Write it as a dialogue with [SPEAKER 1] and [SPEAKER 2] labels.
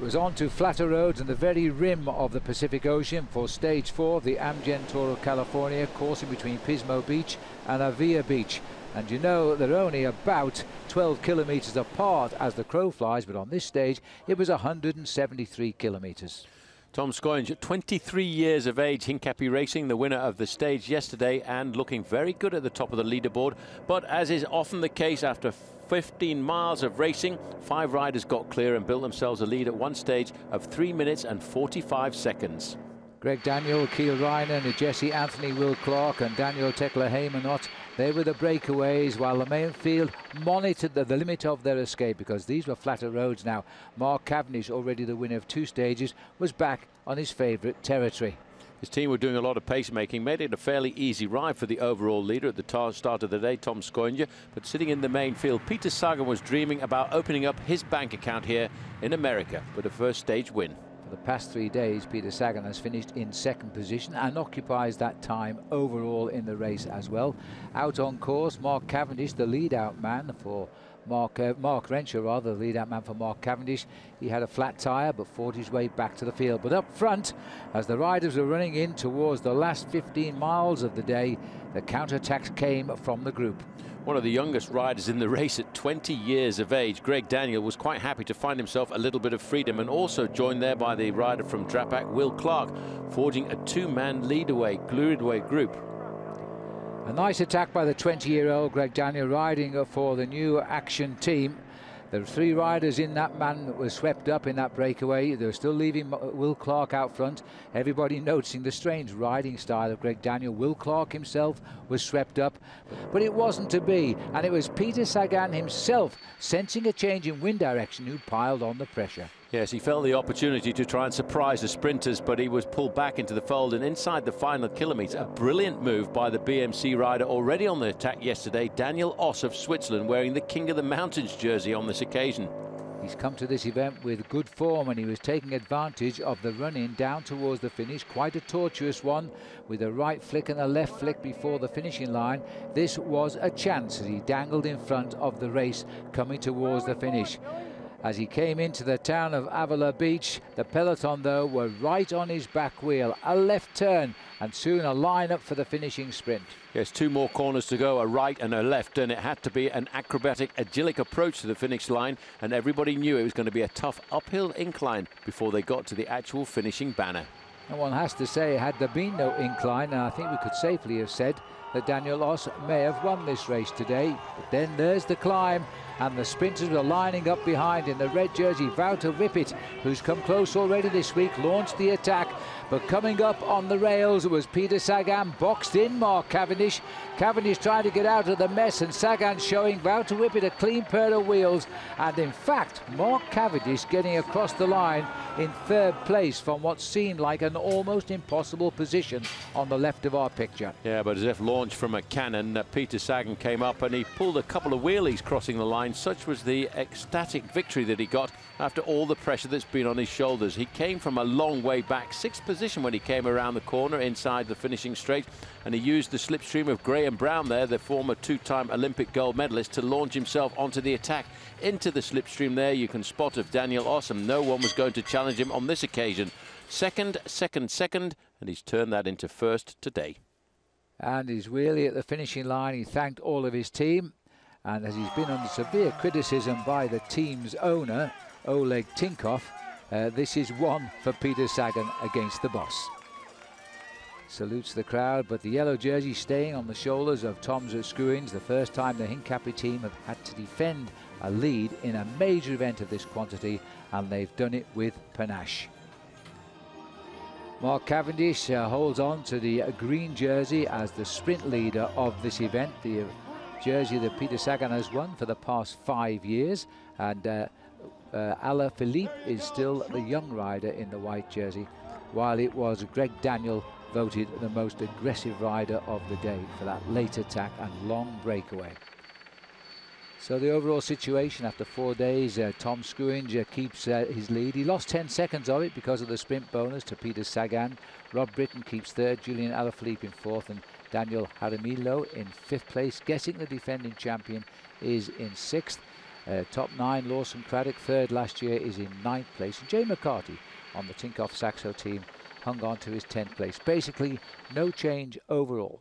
[SPEAKER 1] was on to flatter roads and the very rim of the Pacific Ocean for stage 4 of the Amgen Tour of California, coursing between Pismo Beach and Avia Beach. And you know they're only about 12 kilometres apart as the crow flies, but on this stage it was 173 kilometres.
[SPEAKER 2] Tom Scoynes, 23 years of age, Hincapie Racing, the winner of the stage yesterday and looking very good at the top of the leaderboard. But as is often the case, after 15 miles of racing, 5 riders got clear and built themselves a lead at one stage of 3 minutes and 45 seconds.
[SPEAKER 1] Greg Daniel, Keel Reinen, Jesse Anthony, Will Clark and Daniel Tekla-Haymanot, they were the breakaways, while the main field monitored the limit of their escape, because these were flatter roads now. Mark Cavendish, already the winner of 2 stages, was back on his favourite territory.
[SPEAKER 2] His team were doing a lot of pacemaking, made it a fairly easy ride for the overall leader at the start of the day, Tom Scoynes. But sitting in the main field, Peter Sagan was dreaming about opening up his bank account here in America with a first stage win.
[SPEAKER 1] The past 3 days, Peter Sagan has finished in 2nd position and occupies that time overall in the race as well. Out on course, Mark Cavendish, the lead-out man for Mark Renshaw, rather, the lead-out man for Mark Cavendish. He had a flat tyre but fought his way back to the field. But up front, as the riders were running in towards the last 15 miles of the day, the counter-attacks came from the group.
[SPEAKER 2] One of the youngest riders in the race at 20 years of age, Greg Daniel, was quite happy to find himself a little bit of freedom, and also joined there by the rider from Drapac, Will Clark, forging a 2-man lead-away group.
[SPEAKER 1] A nice attack by the 20-year-old Greg Daniel, riding for the new Action team. There were 3 riders in that man that was swept up in that breakaway. They were still leaving Will Clark out front. Everybody noticing the strange riding style of Greg Daniel. Will Clark himself was swept up, but it wasn't to be. And it was Peter Sagan himself, sensing a change in wind direction, who piled on the pressure.
[SPEAKER 2] Yes, he felt the opportunity to try and surprise the sprinters, but he was pulled back into the fold, and inside the final kilometre, a brilliant move by the BMC rider already on the attack yesterday, Daniel Oss of Switzerland, wearing the King of the Mountains jersey on this occasion.
[SPEAKER 1] He's come to this event with good form, and he was taking advantage of the run-in down towards the finish, quite a tortuous one, with a right flick and a left flick before the finishing line. This was a chance as he dangled in front of the race coming towards the finish. As he came into the town of Avila Beach, the peloton, though, were right on his back wheel. A left turn, and soon a line-up for the finishing sprint.
[SPEAKER 2] Yes, 2 more corners to go, a right and a left, and it had to be an acrobatic, agilic approach to the finish line, and everybody knew it was going to be a tough uphill incline before they got to the actual finishing banner.
[SPEAKER 1] And one has to say, had there been no incline, and I think we could safely have said that Daniel Oss may have won this race today. But then there's the climb, and the sprinters were lining up behind. In the red jersey, Wouter Whippet, who's come close already this week, launched the attack. But coming up on the rails, it was Peter Sagan, boxed in Mark Cavendish. Cavendish trying to get out of the mess, and Sagan showing Wouter Whippet a clean pair of wheels. And in fact, Mark Cavendish getting across the line in 3rd place from what seemed like an almost impossible position on the left of our picture.
[SPEAKER 2] Yeah, but as if launched from a cannon, Peter Sagan came up and he pulled a couple of wheelies crossing the line. Such was the ecstatic victory that he got after all the pressure that's been on his shoulders. He came from a long way back, 6th position when he came around the corner inside the finishing straight, and he used the slipstream of Graham Brown there, the former 2-time Olympic gold medalist, to launch himself onto the attack. Into the slipstream there you can spot of Daniel Oss, and no one was going to challenge him on this occasion. Second, and he's turned that into 1st today.
[SPEAKER 1] And he's really at the finishing line. He thanked all of his team, and as he's been under severe criticism by the team's owner, Oleg Tinkoff, this is one for Peter Sagan against the boss. Salutes the crowd, but the yellow jersey staying on the shoulders of Tom Scoynes, the first time the Hincapie team have had to defend a lead in a major event of this quantity, and they've done it with panache. Mark Cavendish holds on to the green jersey as the sprint leader of this event, the jersey that Peter Sagan has won for the past 5 years, and Alain Philippe is still the young rider in the white jersey, while it was Greg Daniel voted the most aggressive rider of the day for that late attack and long breakaway. So the overall situation after 4 days, Tom Scoynes keeps his lead. He lost 10 seconds of it because of the sprint bonus to Peter Sagan. Rob Britton keeps 3rd, Julian Alaphilippe in 4th, and Daniel Jaramillo in 5th place. Guessing the defending champion is in 6th. Top 9, Lawson Craddock, third last year, is in 9th place. And Jay McCarty on the Tinkoff Saxo team hung on to his 10th place. Basically, no change overall.